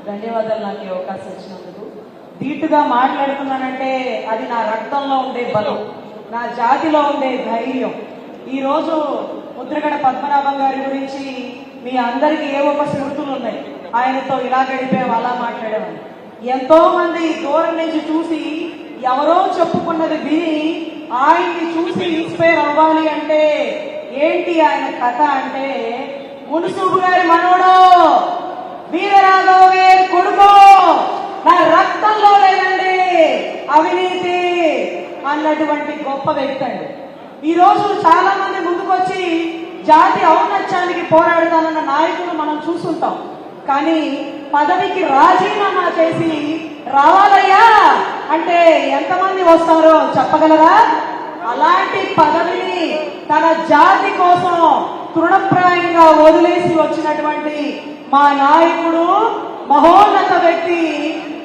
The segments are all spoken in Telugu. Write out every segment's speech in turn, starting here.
ధన్యవాదాలు నాకు ఈ అవకాశం ఇచ్చినందుకు. ధీటుగా మాట్లాడుతున్నానంటే అది నా రక్తంలో ఉండే బలం, నా జాతిలో ఉండే ధైర్యం. ఈరోజు ముద్రగడ పద్మనాభం గారి గురించి మీ అందరికీ ఏవో ఒక స్మృతులు ఉన్నాయి. ఆయనతో ఇలా గడిపేవాళ్ళం, అలా మాట్లాడేవాళ్ళం. ఎంతో మంది దూరం నుంచి చూసి ఎవరో చెప్పుకున్నది విని ఆయన్ని చూసి ఇన్స్పైర్ అవ్వాలి అంటే ఏంటి ఆయన కథ అంటే, మున్సూబు గారి మనోడో, వీరరాఘవ గారి కొడుకో, నా రక్తంలో లేదండి అవినీతి అన్నటువంటి గొప్ప వ్యక్తి అండి. ఈ రోజు చాలా మంది ముందుకొచ్చి జాతి ఔన్నత్యానికి పోరాడతానన్న నాయకులు మనం చూస్తుంటాం. కానీ పదవికి రాజీనామా చేసి రావాలయ్యా అంటే ఎంతమంది వస్తారో చెప్పగలరా? అలాంటి పదవిని తన జాతి కోసం తృణప్రాయంగా వదిలేసి వచ్చినటువంటి మా నాయకుడు, మహోన్నత వ్యక్తి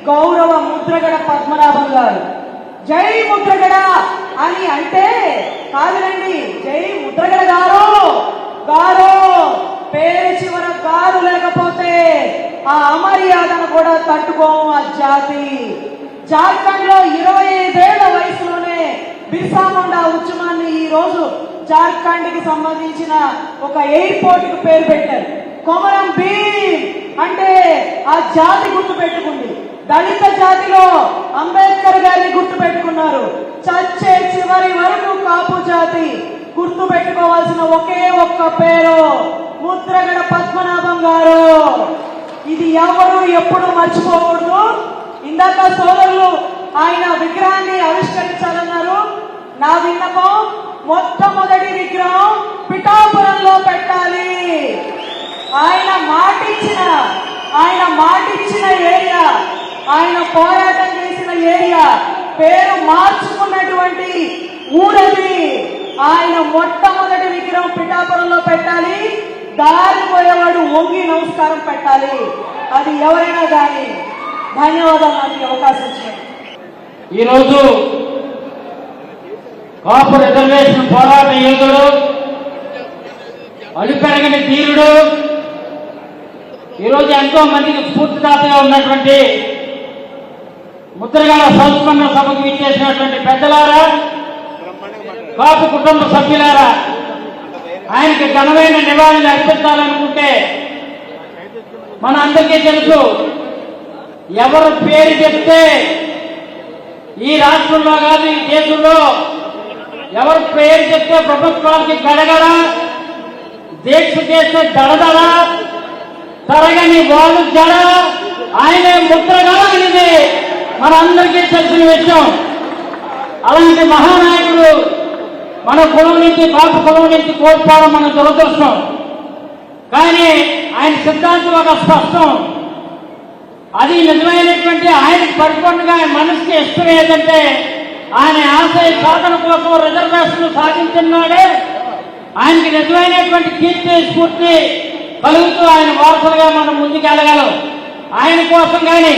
గౌరవ ముద్రగడ పద్మనాభం గారు. జై ముద్రగడ అని అంటే కాదులండి, జై ముద్రగడ గారు గారు పేరు చివర గారు లేకపోతే ఆ అమర్యాదను కూడా తట్టుకోము ఆ జాతి. జార్ఖండ్ లో 25 ఏళ్ల వయసులోనే బిర్సా ముండా ఉద్యమాన్ని ఈ రోజు జార్ఖండ్ కి సంబంధించిన ఒక ఎయిర్పోర్ట్ కు పేరు పెట్టారు. కొమరం భీమ్ అంటే ఆ జాతి గుర్తు పెట్టుకుంది. దళిత జాతిలో అంబేద్కర్ గారిని గుర్తు పెట్టుకున్నారు. చచ్చే చివరి వరకు కాపు జాతి గుర్తు పెట్టుకోవాల్సిన ఒకే ఒక్క పేరు ముద్రగడ పద్మనాభం గారు. ఇది ఎవరు ఎప్పుడు మర్చిపోకూడదు. ఇందాక సోదరులు ఆయన విగ్రహాన్ని ఆవిష్కరించాలన్నారు. నా విన్నపం, మొట్టమొదటి విగ్రహం పిఠాపురంలో పెట్టాలి. ఆయన మాటిచ్చిన ఏరియా, ఆయన పోరాటం చేసిన ఏరియా, పేరు మార్చుకున్నటువంటి ఊరది. ఆయన మొట్టమొదటి విగ్రహం పిఠాపురంలో పెట్టాలి. దారి పోయేవాడు వంగి నమస్కారం పెట్టాలి, అది ఎవరైనా కానీ. ధన్యవాదాలు నాకు అవకాశం ఇచ్చారు. ఈరోజు కాపు రిజర్వేషన్ పోరాట యోధుడు, అలుపెరగని ధీరుడు, ఈరోజు ఎంతో మందికి స్ఫూర్తిదాతగా ఉన్నటువంటి ముద్రగడ సంస్మరణ సభకు విచ్చేసినటువంటి పెద్దలారా, కాపు కుటుంబ సభ్యులారా, ఆయనకి ఘనమైన నివాళులు అర్పించాలనుకుంటే మన అందరికీ తెలుసు, ఎవరు పేరు చెప్తే ఈ రాష్ట్రంలో కాదు ఈ దేశంలో ఎవరు పేరు చెప్తే ప్రభుత్వానికి గడగడ, దీక్ష చేస్తే దడదడ, తరగని వాళ్ళు జడ, ఆయనే ముద్రగడ అనేది మనందరికీ తెలిసిన విషయం. అలాంటి మహానాయకుడు మన కులం నుంచి, కాపు కులం నుంచి కోల్పోవడం మన దురదృష్టం. కానీ ఆయన సిద్ధాంతం ఒక స్పష్టం. అది నిజమైనటువంటి ఆయనకు పరిపూర్ణంగా ఆయన మనసుకి ఇష్టం ఏంటంటే, ఆయన ఆశయ సాధన కోసం రిజర్వేషన్లు సాధించినాడే ఆయనకి నిజమైనటువంటి కీర్తి స్ఫూర్తి కలుగుతూ ఆయన వారసులుగా మనం ముందుకెళ్ళగలం. ఆయన కోసం కానీ,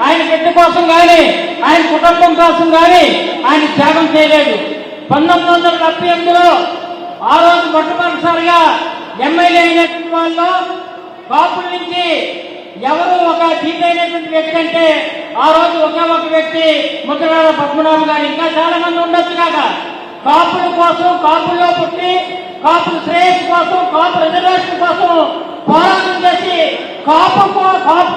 ఆయన బిడ్డ కోసం కానీ, ఆయన కుటుంబం కోసం కానీ ఆయన త్యాగం చేయలేదు. 1978లో ఆ రోజు మొట్టమొదటిసారిగా ఎమ్మెల్యే అయినటువంటి వాళ్ళు కాపుల నుంచి ఎవరు ఒక తీరైనటువంటి వ్యక్తి అంటే ఆ రోజు ఒకే ఒక వ్యక్తి ముద్రగడ పద్మనాభం గారు. ఇంకా చాలా మంది ఉండొచ్చు కాక, కాపుల కోసం, కాపుల్లో పుట్టి కాపుల శ్రేయస్సు కోసం, కాపు రిజర్వేషన్ కోసం పోరాటం చేసి కాపు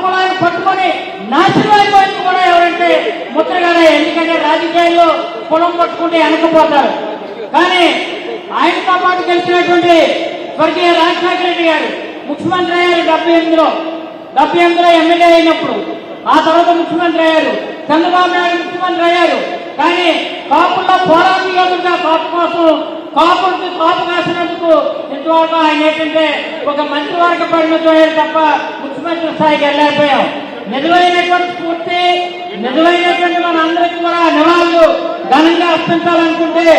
కులాన్ని పట్టుకొని నాశనం అయిపోయింది కూడా ఎవరంటే ముద్రగడే. ఎందుకంటే రాజకీయాల్లో కులం పట్టుకుంటే వెనకపోతారు. కానీ ఆయనతో పాటు గెలిచినటువంటి స్వర్గీయ రాజశేఖర రెడ్డి గారు ముఖ్యమంత్రి అయ్యారు 78లో ఎమ్మెల్యే అయినప్పుడు. ఆ తర్వాత ముఖ్యమంత్రి అయ్యారు. చంద్రబాబు నాయుడు ముఖ్యమంత్రి అయ్యారు. కానీ కాపుల్లో పోరాట యోధుడుగా కాపు కోసం, కాపులకు కాపు కాసినందుకు ఇంతవరకు ఆయన ఏంటంటే ఒక మంత్రివర్గ పరిమితం అయ్యారు తప్ప ముఖ్యమంత్రి స్థాయికి వెళ్ళలేకపోయాం. నిజమైనటువంటి స్ఫూర్తి, నిజమైనటువంటి మన అందరికీ కూడా నివాళులు ఘనంగా అర్పించాలనుకుంటే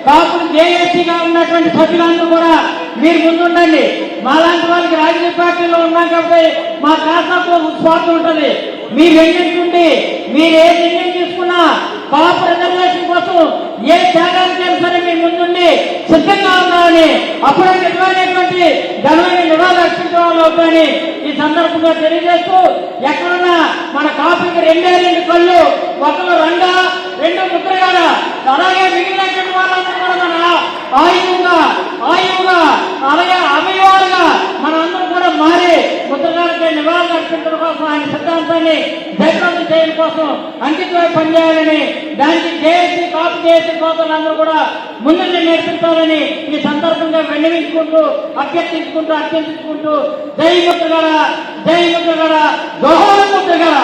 కాపులు జేఏసీగా ఉన్నటువంటి సభ్యులందరూ కూడా మీరు ముందుండండి. మాలాంటి వాళ్ళకి రాజకీయ పార్టీలో ఉన్నాం కాబట్టి మా కాసాకు స్వార్థం ఉంటుంది. మీరు ఎన్నింటుండి మీరు ఏ నిర్ణయం తీసుకున్నా కాపు రిజర్వేషన్ కోసం ఏ త్యాగానికైనా సరే మీ ముందుండి సిద్ధంగా ఉన్నామని అప్పుడే నిజమైనటువంటి ఘనమైన నివాళులు అర్పించే వాళ్ళు అవుతాయని ఈ సందర్భంగా తెలియజేస్తూ, ఎక్కడున్నా ఒకరు రంగా, రెండు ముద్రగాడ, అలాగే మిగిలినటువంటి వాళ్ళందరూ కూడా మన ఆయువుగా అలాగే అవయవాలుగా మనందరూ కూడా మారి ముద్రగాడికి నివాళులు అర్పించడం కోసం ఆయన సిద్ధాంతాన్ని జయప్రదం చేయడం కోసం అంకితమై పనిచేయాలని, దానికి జేఏసీ కాపు జేఏసీ సోదరులందరూ కూడా ముందుండి నేర్పించాలని ఈ సందర్భంగా విన్నవించుకుంటూ అభ్యర్థించుకుంటూ జై ముద్రగడ, జోహార్ ముద్రగడ.